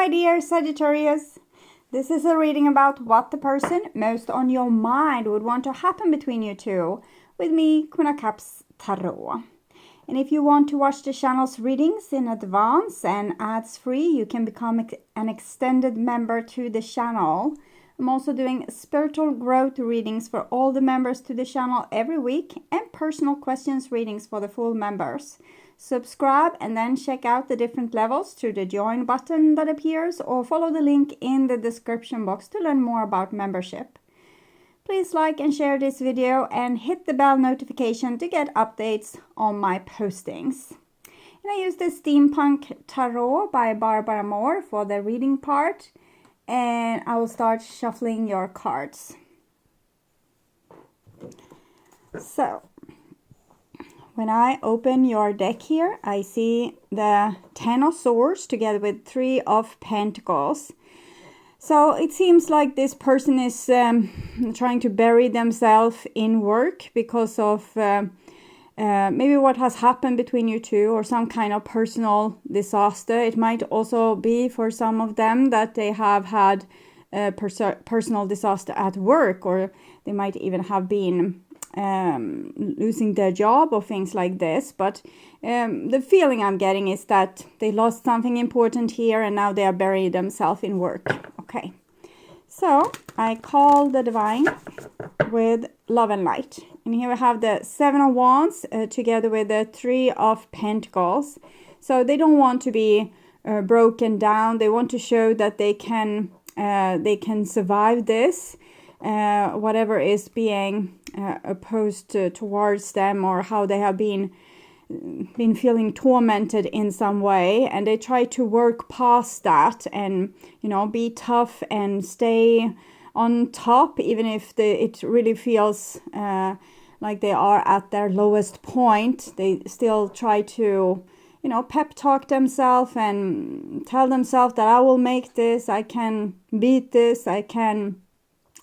my dear Sagittarius. This is a reading about what the person most on your mind would want to happen between you two with me, Queen of Cups Tarot. And if you want to watch the channel's readings in advance and ads free, you can become an extended member to the channel. I'm also doing spiritual growth readings for all the members to the channel every week and personal questions readings for the full members. Subscribe and then check out the different levels through the join button that appears or follow the link in the description box to learn more about membership. Please like and share this video and hit the bell notification to get updates on my postings. And I use the Steampunk Tarot by Barbara Moore for the reading part, and I will start shuffling your cards. So, when I open your deck here, I see the 10 of Swords together with 3 of Pentacles. So it seems like this person is trying to bury themselves in work because of maybe what has happened between you two or some kind of personal disaster. It might also be for some of them that they have had a personal disaster at work, or they might even have been losing their job or things like this. But the feeling I'm getting is that they lost something important here and now they are burying themselves in work. Okay, so I call the divine with love and light, and here we have the 7 of Wands together with the 3 of Pentacles. So they don't want to be broken down. They want to show that they can survive this, whatever is being opposed towards them, or how they have been feeling tormented in some way, and they try to work past that and, you know, be tough and stay on top, even if it really feels like they are at their lowest point. They still try to, you know, pep talk themselves and tell themselves that I will make this, I can beat this, I can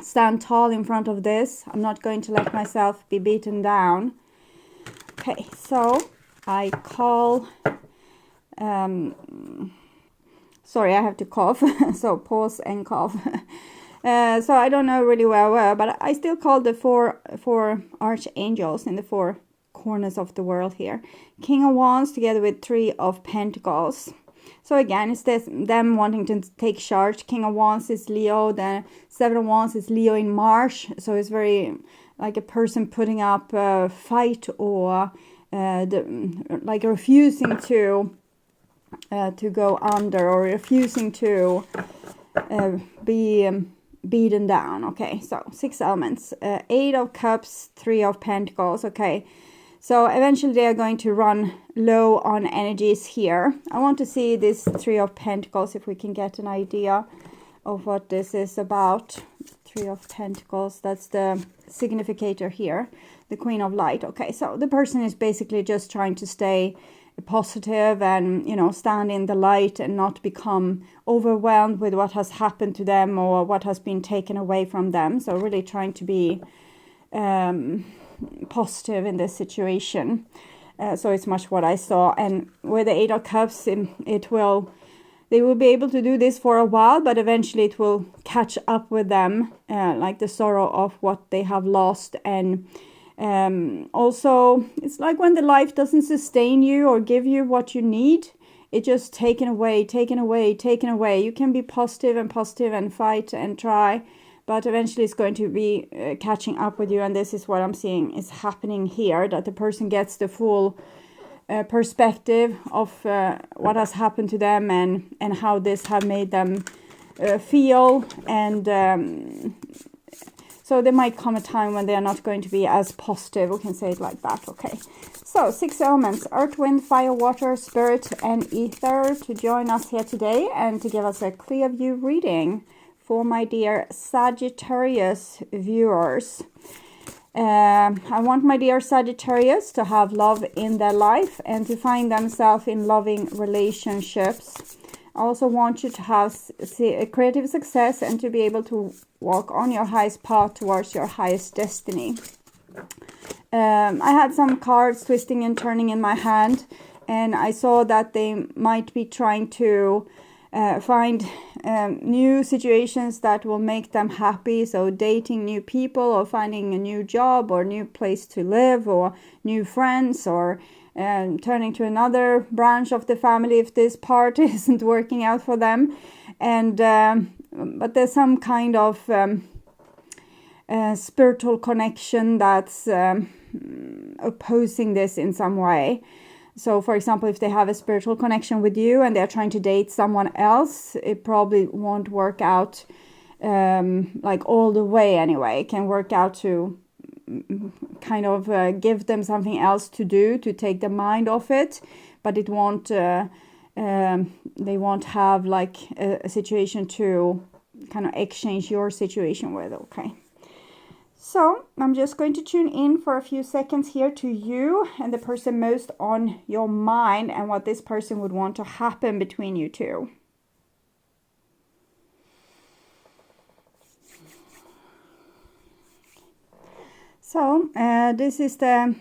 stand tall in front of this, I'm not going to let myself be beaten down. Okay, so I call, sorry, I have to cough, so pause and cough. So I don't know really where, but I still call the four archangels in the 4 corners of the world here. King of Wands together with 3 of Pentacles. So again, it's them wanting to take charge. King of Wands is Leo, the 7 of Wands is Leo in March. So it's very like a person putting up a fight, or like refusing to go under, or refusing to be beaten down. Okay, so 6 elements, 8 of Cups, 3 of Pentacles. Okay, so eventually they are going to run low on energies here. I want to see this 3 of Pentacles, if we can get an idea of what this is about. 3 of Pentacles, that's the significator here, the Queen of Light. Okay, so the person is basically just trying to stay positive and, you know, stand in the light and not become overwhelmed with what has happened to them or what has been taken away from them. So really trying to be positive in this situation. So it's much what I saw. And with the 8 of Cups, they will be able to do this for a while, but eventually it will catch up with them, like the sorrow of what they have lost. And also, it's like when the life doesn't sustain you or give you what you need, it's just taken away, taken away, taken away. You can be positive and fight and try, but eventually it's going to be catching up with you. And this is what I'm seeing is happening here, that the person gets the full perspective of what has happened to them and how this have made them feel. And so there might come a time when they are not going to be as positive, we can say it like that. Okay, so 6 elements, earth, wind, fire, water, spirit and ether, to join us here today and to give us a clear view reading for my dear Sagittarius viewers. I want my dear Sagittarius to have love in their life and to find themselves in loving relationships. I also want you to have a creative success and to be able to walk on your highest path towards your highest destiny. I had some cards twisting and turning in my hand, and I saw that they might be trying to find new situations that will make them happy. So dating new people, or finding a new job, or new place to live, or new friends, or turning to another branch of the family if this part isn't working out for them. And but there's some kind of spiritual connection that's opposing this in some way. So, for example, if they have a spiritual connection with you and they're trying to date someone else, it probably won't work out like all the way anyway. It can work out to kind of give them something else to do, to take the mind off it, but it won't, they won't have like a situation to kind of exchange your situation with, okay? So I'm just going to tune in for a few seconds here to you and the person most on your mind, and what this person would want to happen between you two. So this is the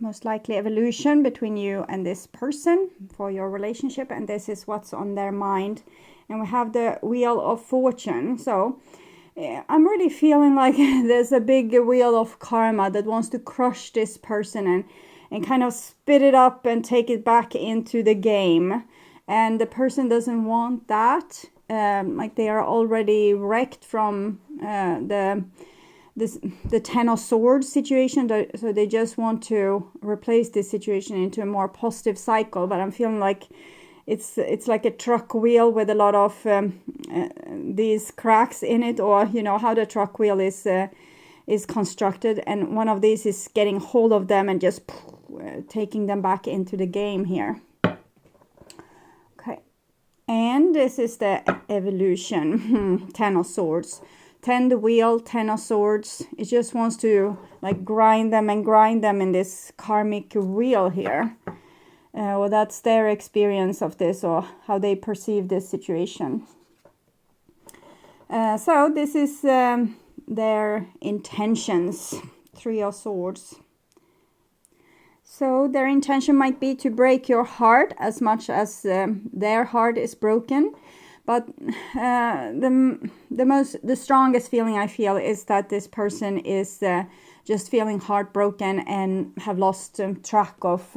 most likely evolution between you and this person for your relationship, and this is what's on their mind. And we have the Wheel of Fortune. So I'm really feeling like there's a big wheel of karma that wants to crush this person and kind of spit it up and take it back into the game. And the person doesn't want that. Like they are already wrecked from the Ten of Swords situation. So they just want to replace this situation into a more positive cycle. But I'm feeling like it's like a truck wheel with a lot of these cracks in it, or you know how the truck wheel is constructed, and one of these is getting hold of them and just taking them back into the game here. Okay, and this is the evolution. 10 of Swords, 10 the wheel, 10 of Swords. It just wants to like grind them in this karmic wheel here. Well, that's their experience of this, or how they perceive this situation. So this is their intentions. 3 of Swords. So their intention might be to break your heart as much as their heart is broken. But the strongest feeling I feel is that this person is just feeling heartbroken and have lost track of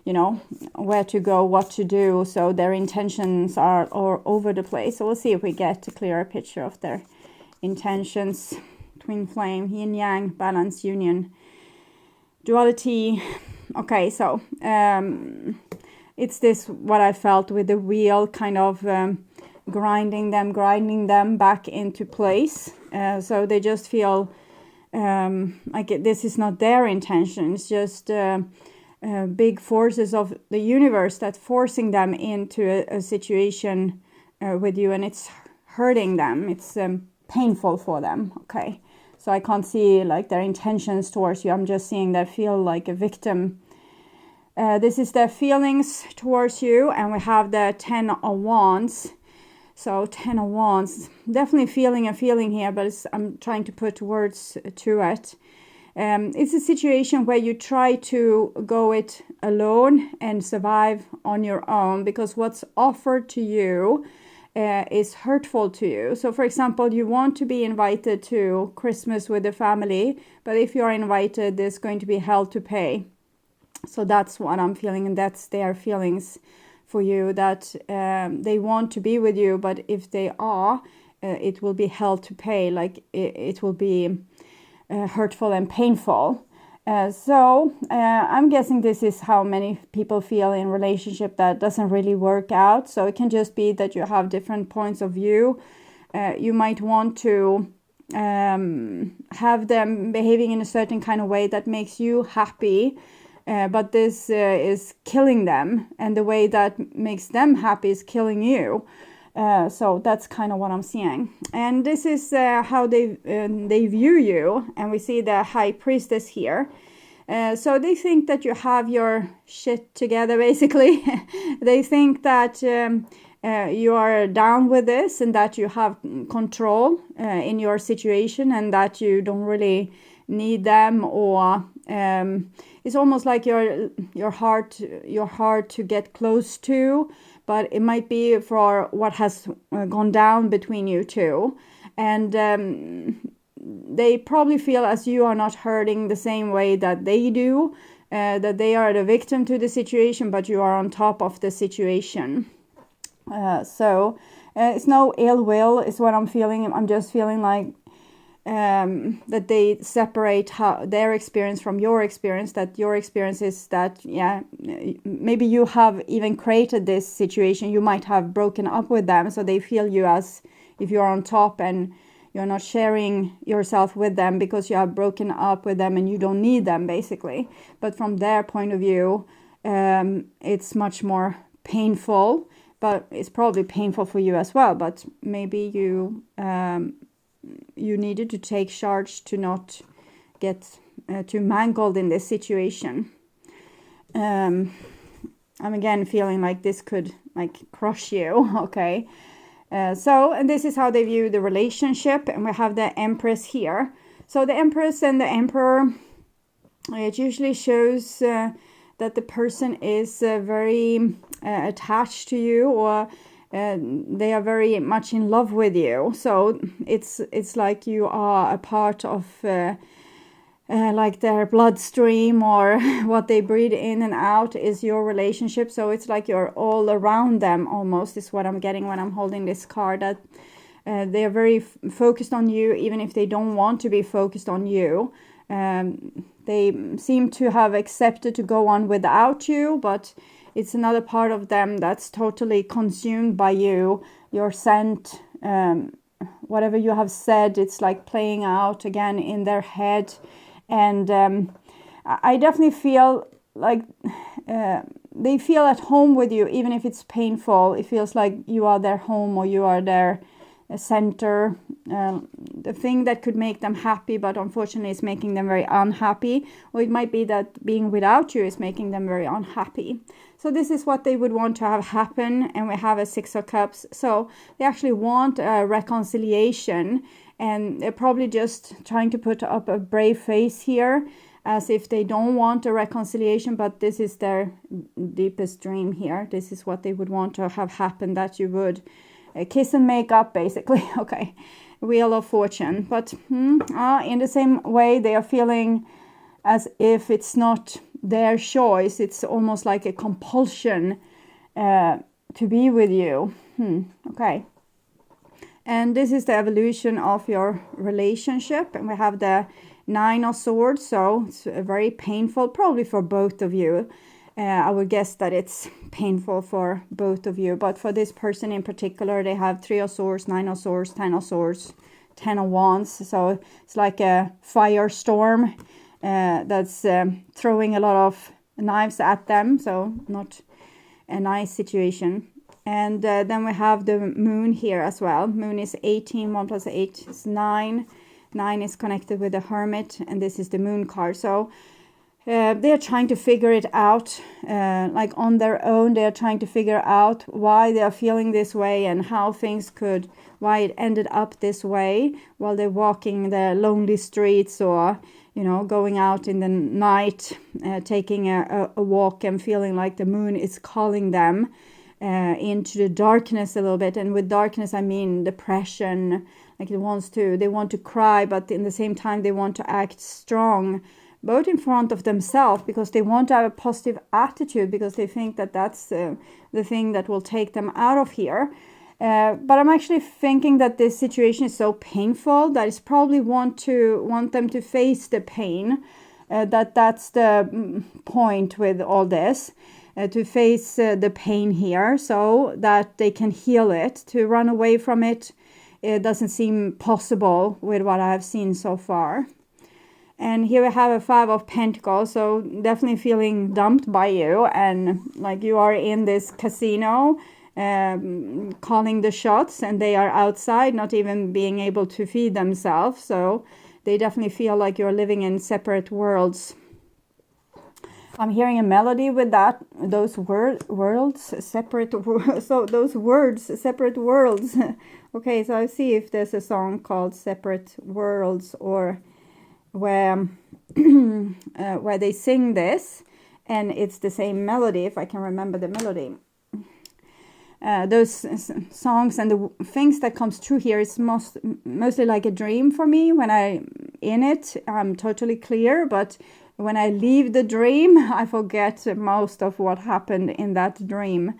you know, where to go, what to do. So their intentions are all over the place. So we'll see if we get a clearer picture of their intentions. Twin flame, yin yang, balance, union, duality. Okay, so it's this what I felt with the wheel, kind of grinding them back into place. So they just feel like this is not their intention. It's just big forces of the universe that's forcing them into a situation with you, and it's hurting them. It's painful for them. Okay, so I can't see like their intentions towards you. I'm just seeing they feel like a victim. This is their feelings towards you, and we have the 10 of Wands. So 10 of Wands, definitely feeling a feeling here, but I'm trying to put words to it. It's a situation where you try to go it alone and survive on your own, because what's offered to you is hurtful to you. So, for example, you want to be invited to Christmas with the family, but if you are invited, there's going to be hell to pay. So that's what I'm feeling, and that's their feelings for you, that they want to be with you, but if they are, it will be hell to pay. Like it will be hurtful and painful. So I'm guessing this is how many people feel in relationship that doesn't really work out. So it can just be that you have different points of view. You might want to have them behaving in a certain kind of way that makes you happy, but this is killing them, and the way that makes them happy is killing you. So that's kind of what I'm seeing. And this is how they view you. And we see the High Priestess here. So they think that you have your shit together, basically. They think that you are down with this, and that you have control in your situation, and that you don't really need them, or It's almost like you're hard to get close to, but it might be for what has gone down between you two. And they probably feel as you are not hurting the same way that they do, that they are the victim to the situation, but you are on top of the situation. So it's no ill will is what I'm feeling. I'm just feeling like that they separate their experience from your experience, that your experience is that, yeah, maybe you have even created this situation. You might have broken up with them, so they feel you as if you're on top and you're not sharing yourself with them because you have broken up with them and you don't need them, basically. But from their point of view, it's much more painful, but it's probably painful for you as well. But maybe you needed to take charge to not get too mangled in this situation. I'm again feeling like this could like crush you, okay? And this is how they view the relationship, and we have the Empress here. So the Empress and the Emperor, it usually shows that the person is very attached to you, or they are very much in love with you. So it's like you are a part of like their bloodstream, or what they breathe in and out is your relationship. So it's like you're all around them almost, is what I'm getting when I'm holding this card, that they are very focused on you, even if they don't want to be focused on you. They seem to have accepted to go on without you, but it's another part of them that's totally consumed by you, your scent, whatever you have said, it's like playing out again in their head. And I definitely feel like they feel at home with you, even if it's painful. It feels like you are their home, or you are their center, the thing that could make them happy, but unfortunately is making them very unhappy. Or it might be that being without you is making them very unhappy. So this is what they would want to have happen, and we have a Six of Cups. So they actually want a reconciliation, and they're probably just trying to put up a brave face here, as if they don't want a reconciliation, but this is their deepest dream here. This is what they would want to have happen, that you would kiss and make up, basically. Okay, Wheel of Fortune. But in the same way, they are feeling as if it's not their choice. It's almost like a compulsion to be with you. Okay. And this is the evolution of your relationship. And we have the Nine of Swords. So it's very painful, probably for both of you. I would guess that it's painful for both of you. But for this person in particular, they have Three of Swords, Nine of Swords, Ten of Swords, Ten of Wands. So it's like a firestorm that's throwing a lot of knives at them. So not a nice situation. And then we have the Moon here as well. Moon is 18, 1 plus 8 is 9. 9 is connected with the Hermit, and this is the Moon card. So they're trying to figure it out, like on their own. They're trying to figure out why they are feeling this way, and how things could, why it ended up this way, while they're walking the lonely streets, or, you know, going out in the night, taking a walk, and feeling like the moon is calling them into the darkness a little bit. And with darkness, I mean depression. Like they want to cry, but in the same time they want to act strong, both in front of themselves, because they want to have a positive attitude, because they think that that's the thing that will take them out of here. But I'm actually thinking that this situation is so painful that it's probably want them to face the pain. That's the point with all this. To face the pain here, so that they can heal it. To run away from it, it doesn't seem possible with what I have seen so far. And here we have a Five of Pentacles, so definitely feeling dumped by you, and like you are in this casino calling the shots, and they are outside, not even being able to feed themselves. So they definitely feel like you're living in separate worlds. I'm hearing a melody with that, those worlds, separate worlds. So those words, separate worlds. Okay, so I see if there's a song called Separate Worlds, or where where they sing this, and it's the same melody, if I can remember the melody. Those songs and the things that comes through here is mostly like a dream for me. When in it, I'm totally clear, but when I leave the dream, I forget most of what happened in that dream.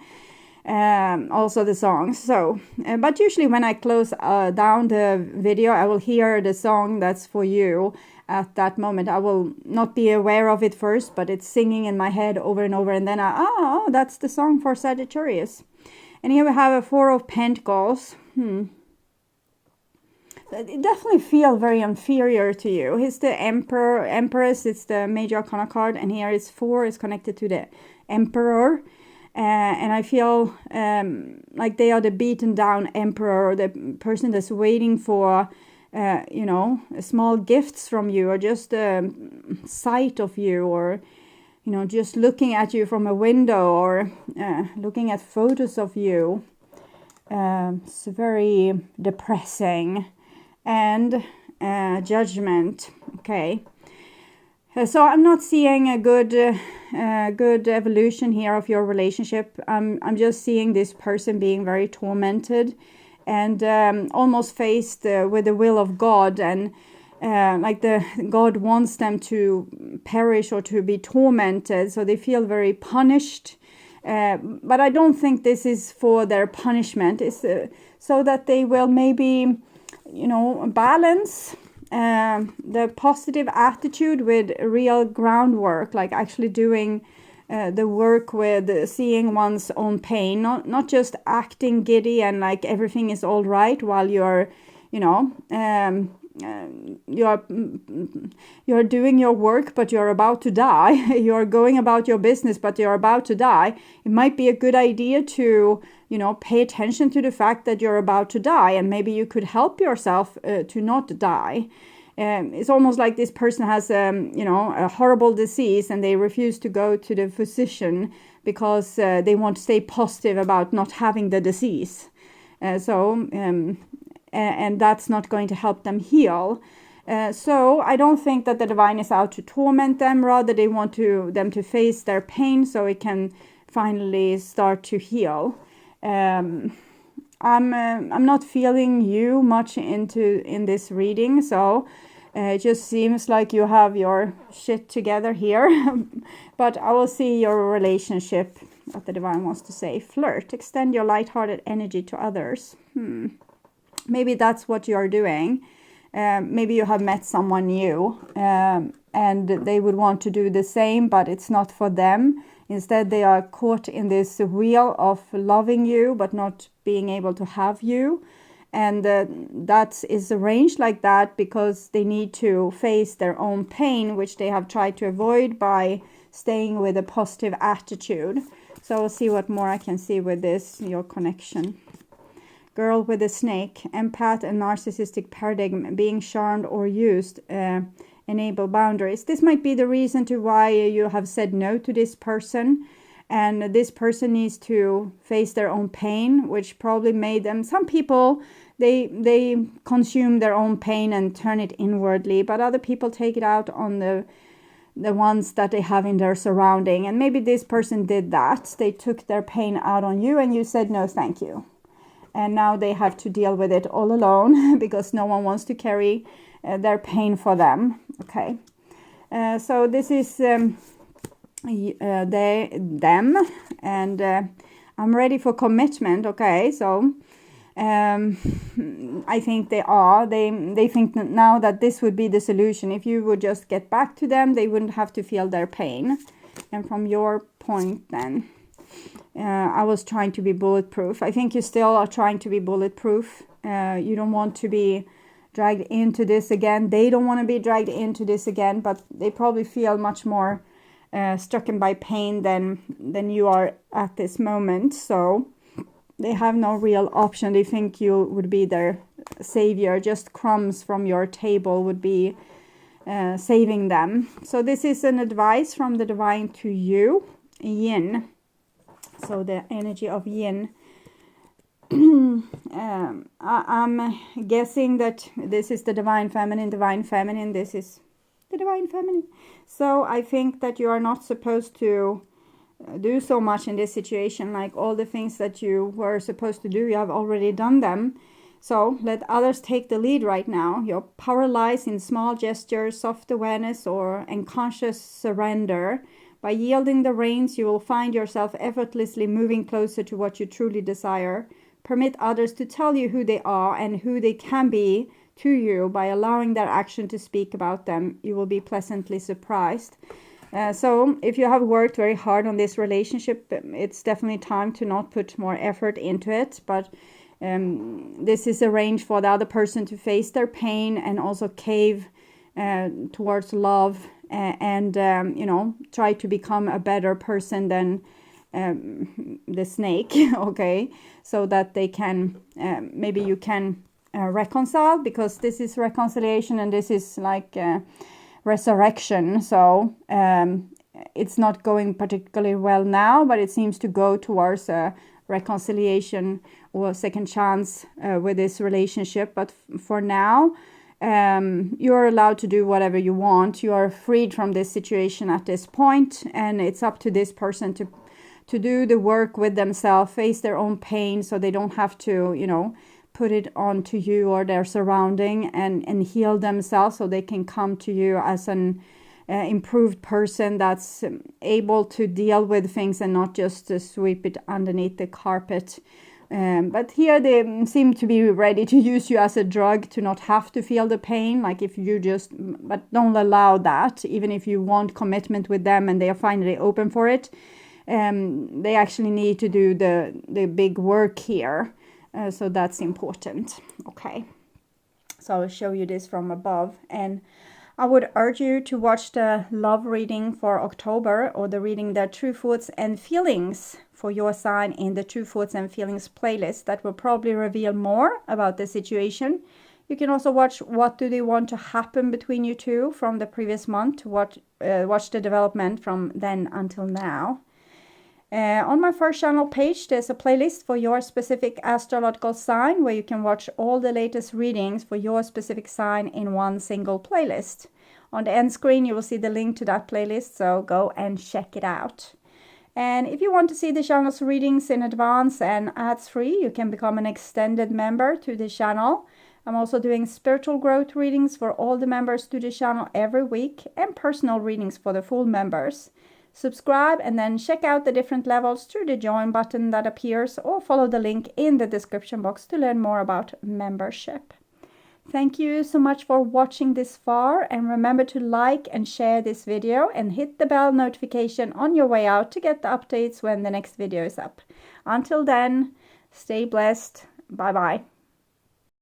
Also the songs. So, but usually when I close down the video, I will hear the song that's for you at that moment. I will not be aware of it first, but it's singing in my head over and over, and then that's the song for Sagittarius. And here we have a Four of Pentacles. It definitely feels very inferior to you. Here's the Empress, it's the major arcana card, and here is 4 is connected to the Emperor. And I feel like they are the beaten down emperor, the person that's waiting for, small gifts from you, or just a sight of you, or, just looking at you from a window, or looking at photos of you. It's very depressing. And Judgment. Okay. So I'm not seeing a good evolution here of your relationship. I'm just seeing this person being very tormented and almost faced with the will of God, and God wants them to perish or to be tormented. So they feel very punished. But I don't think this is for their punishment. It's so that they will maybe, balance the positive attitude with real groundwork, like actually doing the work with seeing one's own pain, not just acting giddy and like everything is all right while you're doing your work, but you're about to die. You're going about your business, but you're about to die. It might be a good idea to pay attention to the fact that you're about to die, and maybe you could help yourself to not die. It's almost like this person has a horrible disease, and they refuse to go to the physician because they want to stay positive about not having the disease. And that's not going to help them heal. So I don't think that the divine is out to torment them. Rather, they want them to face their pain so it can finally start to heal. I'm not feeling you much in this reading, so it just seems like you have your shit together here. But I will see your relationship, what the divine wants to say. Flirt, extend your lighthearted energy to others. Maybe that's what you're doing. Maybe you have met someone new and they would want to do the same, but it's not for them. Instead, they are caught in this wheel of loving you, but not being able to have you. And that is arranged like that because they need to face their own pain, which they have tried to avoid by staying with a positive attitude. So I'll see what more I can see with this, your connection. Girl with a snake, empath and narcissistic paradigm, being charmed or used, enable boundaries. This might be the reason to why you have said no to this person, and this person needs to face their own pain, which probably made them, some people, they consume their own pain and turn it inwardly, but other people take it out on the ones that they have in their surrounding. And maybe this person did that. They took their pain out on you and you said no thank you. And now they have to deal with it all alone because no one wants to carry their pain for them. Okay. So this is them. And I'm ready for commitment. Okay. So I think they are. They think that now that this would be the solution. If you would just get back to them, they wouldn't have to feel their pain. And from your point then, I was trying to be bulletproof. I think you still are trying to be bulletproof. You don't want to be dragged into this again. They don't want to be dragged into this again, but they probably feel much more stricken by pain than you are at this moment. So they have no real option. They think you would be their savior. Just crumbs from your table would be saving them. So this is an advice from the divine to you, Yin. So the energy of Yin. I'm guessing that this is the divine feminine. This is the Divine Feminine. So I think that you are not supposed to do so much in this situation. Like all the things that you were supposed to do, you have already done them. So let others take the lead right now. Your power lies in small gestures, soft awareness, or unconscious surrender. By yielding the reins, you will find yourself effortlessly moving closer to what you truly desire. Permit others to tell you who they are and who they can be to you. By allowing their action to speak about them, you will be pleasantly surprised. So if you have worked very hard on this relationship, it's definitely time to not put more effort into it. But this is a range for the other person to face their pain and also cave towards love and try to become a better person than the snake. Okay, so that they can maybe you can reconcile, because this is reconciliation and this is like resurrection. So it's not going particularly well now, but it seems to go towards a reconciliation or a second chance with this relationship. But for now, you're allowed to do whatever you want. You are freed from this situation at this point, and it's up to this person to do the work with themselves, face their own pain, so they don't have to, put it onto you or their surrounding, and heal themselves, so they can come to you as an improved person that's able to deal with things and not just sweep it underneath the carpet. But here they seem to be ready to use you as a drug to not have to feel the pain. Like if you but don't allow that. Even if you want commitment with them and they are finally open for it, they actually need to do the big work here. So that's important. Okay. So I'll show you this from above, and I would urge you to watch the love reading for October, or the reading the True Thoughts and Feelings for your sign in the True Thoughts and Feelings playlist. That will probably reveal more about the situation. You can also watch What Do They Want to Happen Between You Two from the previous month to watch the development from then until now. On my first channel page, there's a playlist for your specific astrological sign, where you can watch all the latest readings for your specific sign in one single playlist. On the end screen, you will see the link to that playlist, so go and check it out. And if you want to see the channel's readings in advance and ads-free, you can become an extended member to the channel. I'm also doing spiritual growth readings for all the members to the channel every week, and personal readings for the full members. Subscribe and then check out the different levels through the join button that appears, or follow the link in the description box to learn more about membership. Thank you so much for watching this far, and remember to like and share this video and hit the bell notification on your way out to get the updates when the next video is up. Until then, stay blessed. Bye bye.